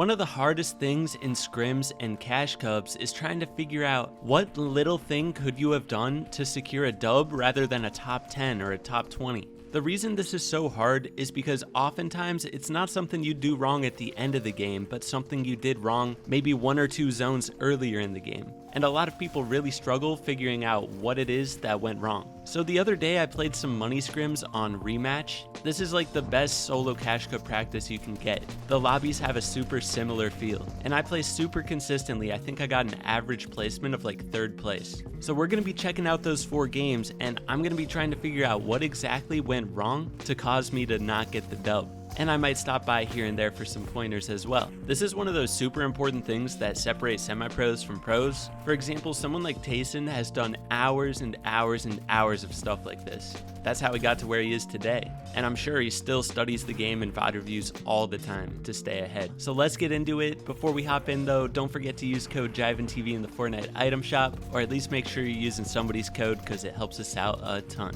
One of the hardest things in scrims and cash cubs is trying to figure out what little thing could you have done to secure a dub rather than a top 10 or a top 20. The reason this is so hard is because oftentimes it's not something you do wrong at the end of the game, but something you did wrong maybe 1 or 2 zones earlier in the game. And a lot of people really struggle figuring out what it is that went wrong. So the other day I played some money scrims on Rematch. This is like the best solo cash cup practice you can get. The lobbies have a super similar feel, and I play super consistently. I think I got an average placement of like 3rd place. So we're gonna be checking out those 4 games, and I'm gonna be trying to figure out what exactly went wrong to cause me to not get the dub. And I might stop by here and there for some pointers as well. This is one of those super important things that separate semi-pros from pros. For example, someone like Tayson has done hours and hours and hours of stuff like this. That's how he got to where he is today. And I'm sure he still studies the game and VOD reviews all the time to stay ahead. So let's get into it. Before we hop in though, don't forget to use code JivanTV in the Fortnite item shop, or at least make sure you're using somebody's code because it helps us out a ton.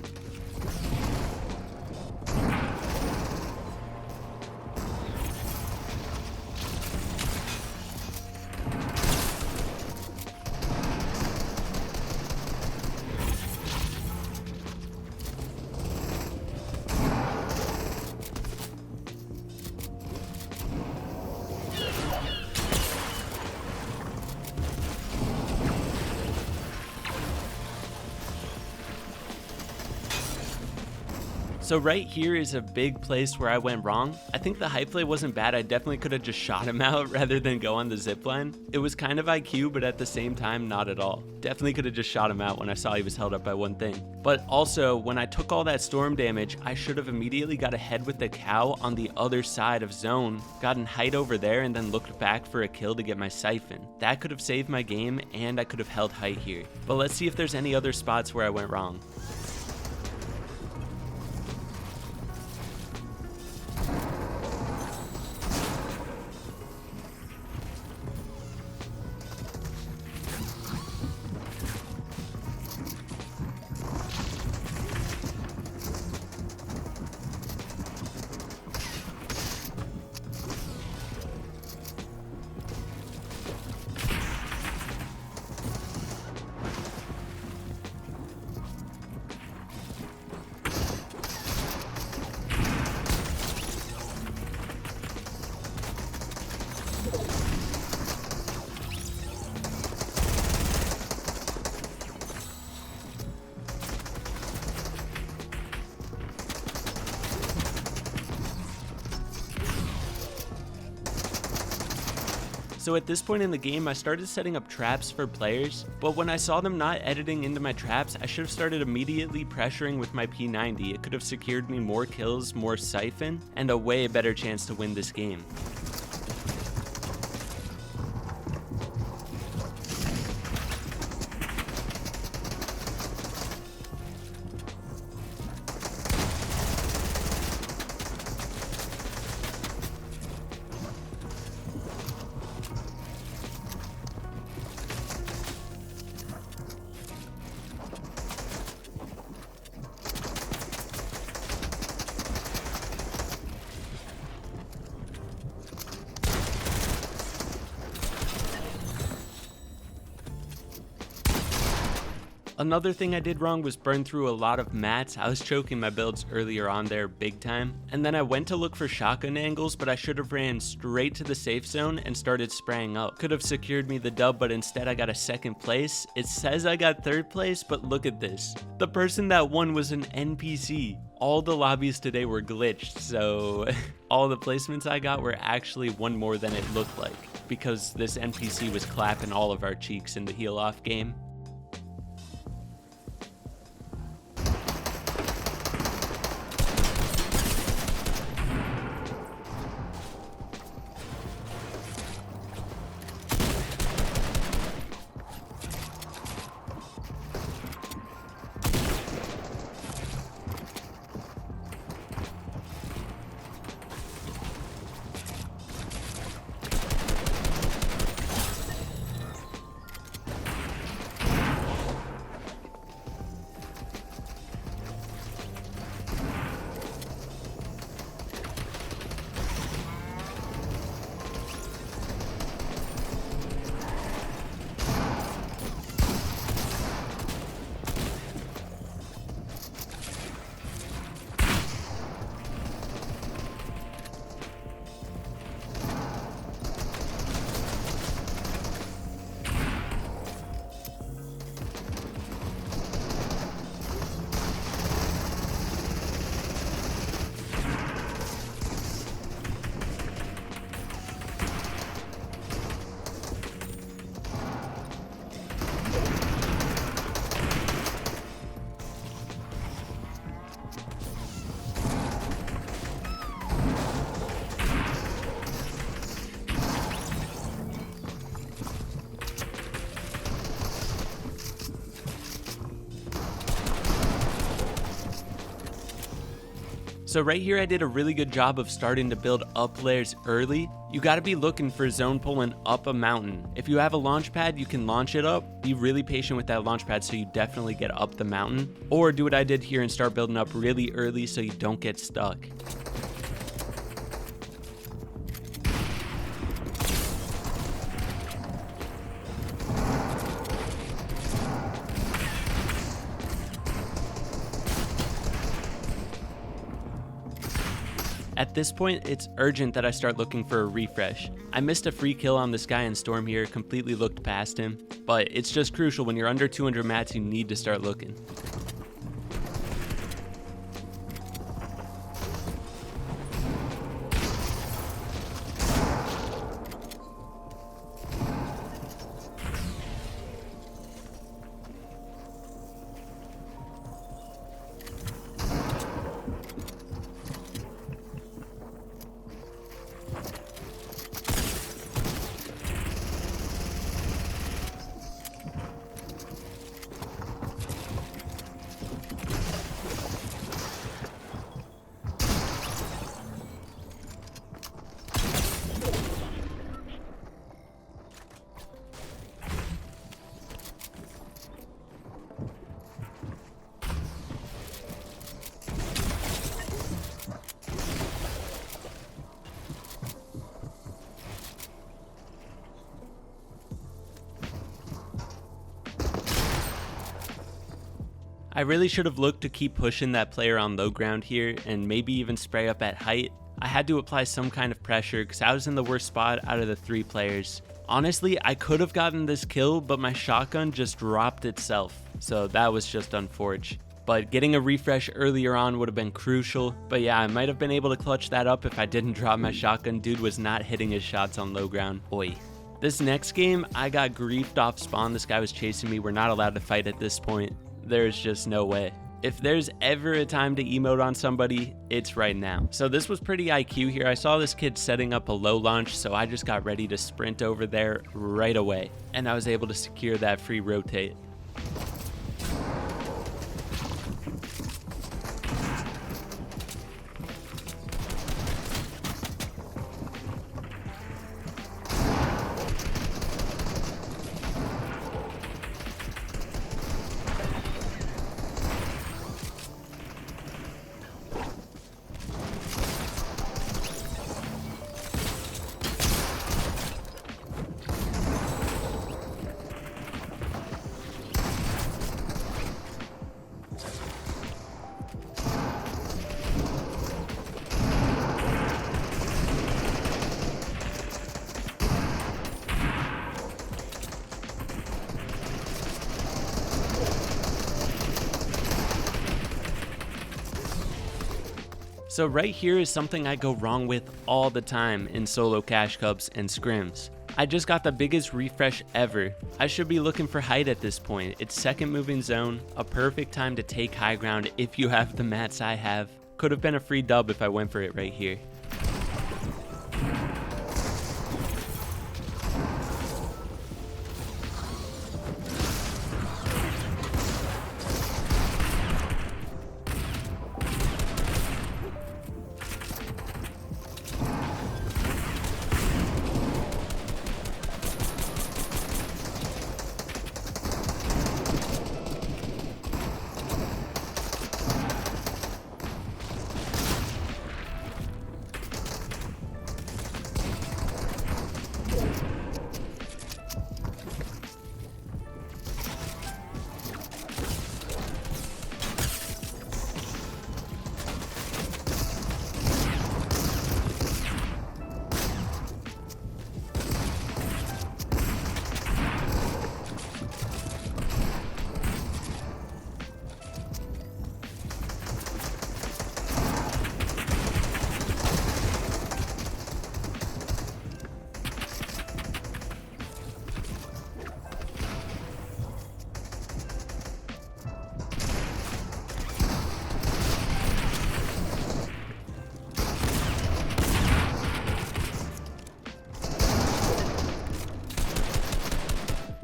So right here is a big place where I went wrong. I think the hype play wasn't bad. I definitely could have just shot him out rather than go on the zipline. It was kind of IQ, but at the same time, not at all. Definitely could have just shot him out when I saw he was held up by one thing. But also, when I took all that storm damage, I should have immediately got ahead with the cow on the other side of zone, gotten height over there, and then looked back for a kill to get my siphon. That could have saved my game, and I could have held height here. But let's see if there's any other spots where I went wrong. So at this point in the game, I started setting up traps for players, but when I saw them not editing into my traps, I should have started immediately pressuring with my P90. It could have secured me more kills, more siphon, and a way better chance to win this game. Another thing I did wrong was burn through a lot of mats. I was choking my builds earlier on there big time. And then I went to look for shotgun angles, but I should have ran straight to the safe zone and started spraying up. Could have secured me the dub, but instead I got a 2nd place. It says I got 3rd place, but look at this. The person that won was an NPC. All the lobbies today were glitched, so all the placements I got were actually one more than it looked like, because this NPC was clapping all of our cheeks in the heal off game. So right here I did a really good job of starting to build up layers early. You gotta be looking for zone pulling up a mountain. If you have a launch pad, you can launch it up. Be really patient with that launch pad so you definitely get up the mountain. Or do what I did here and start building up really early so you don't get stuck. At this point, it's urgent that I start looking for a refresh. I missed a free kill on this guy in Storm here, completely looked past him, but it's just crucial when you're under 200 mats, you need to start looking. I really should have looked to keep pushing that player on low ground here and maybe even spray up at height. I had to apply some kind of pressure because I was in the worst spot out of the 3 players. Honestly, I could have gotten this kill, but my shotgun just dropped itself, so that was just unfortunate. But getting a refresh earlier on would have been crucial. But yeah, I might have been able to clutch that up if I didn't drop my shotgun. Dude was not hitting his shots on low ground. Oi. This next game, I got griefed off spawn. This guy was chasing me. We're not allowed to fight at this point. There's just no way. If there's ever a time to emote on somebody, it's right now. So this was pretty IQ here. I saw this kid setting up a low launch, so I just got ready to sprint over there right away. And I was able to secure that free rotate. So right here is something I go wrong with all the time in solo cash cups and scrims. I just got the biggest refresh ever. I should be looking for height at this point. It's second moving zone, a perfect time to take high ground if you have the mats I have. Could have been a free dub if I went for it right here.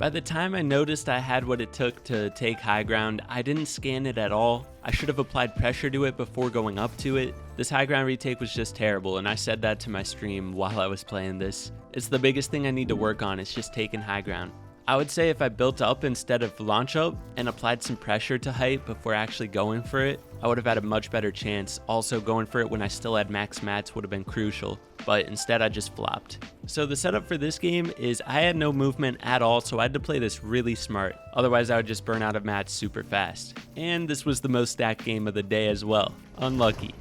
By the time I noticed I had what it took to take high ground, I didn't scan it at all. I should have applied pressure to it before going up to it. This high ground retake was just terrible, and I said that to my stream while I was playing this. It's the biggest thing I need to work on, is just taking high ground. I would say if I built up instead of launch up and applied some pressure to height before actually going for it, I would have had a much better chance. Also, going for it when I still had max mats would have been crucial, but instead I just flopped. So the setup for this game is I had no movement at all, so I had to play this really smart. Otherwise I would just burn out of mats super fast. And this was the most stacked game of the day as well. Unlucky.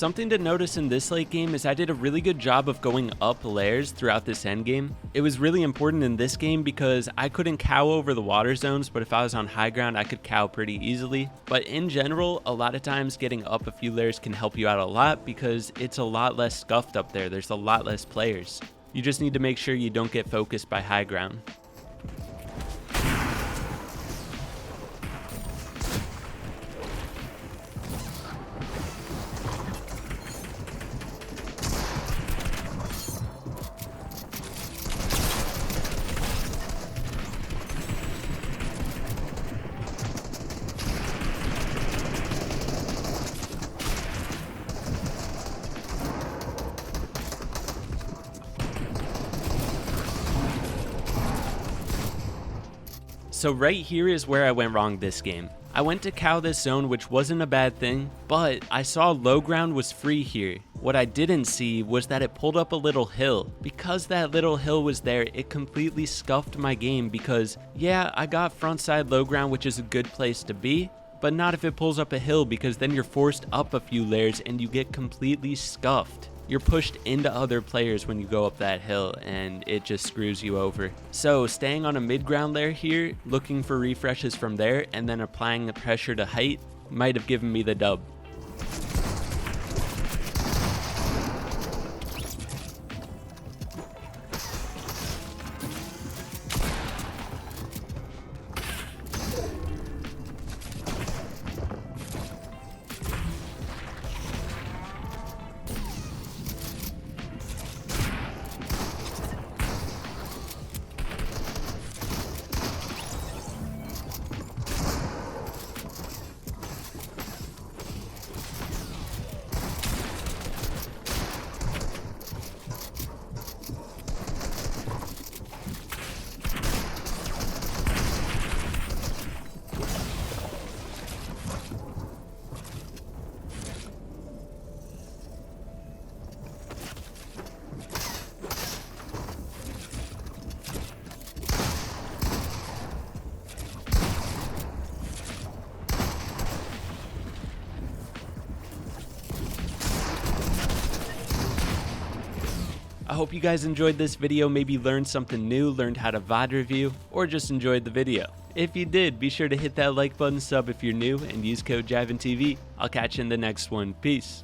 Something to notice in this late game is I did a really good job of going up layers throughout this end game. It was really important in this game because I couldn't cow over the water zones, but if I was on high ground, I could cow pretty easily. But in general, a lot of times getting up a few layers can help you out a lot because it's a lot less scuffed up there. There's a lot less players. You just need to make sure you don't get focused by high ground. So right here is where I went wrong this game. I went to cow this zone, which wasn't a bad thing, but I saw low ground was free here. What I didn't see was that it pulled up a little hill. Because that little hill was there, it completely scuffed my game because, yeah, I got frontside low ground, which is a good place to be, but not if it pulls up a hill because then you're forced up a few layers and you get completely scuffed. You're pushed into other players when you go up that hill and it just screws you over. So staying on a mid ground layer here, looking for refreshes from there and then applying the pressure to height might have given me the dub. I hope you guys enjoyed this video, maybe learned something new, learned how to VOD review, or just enjoyed the video. If you did, be sure to hit that like button, sub if you're new, and use code JivanTV. I'll catch you in the next one. Peace.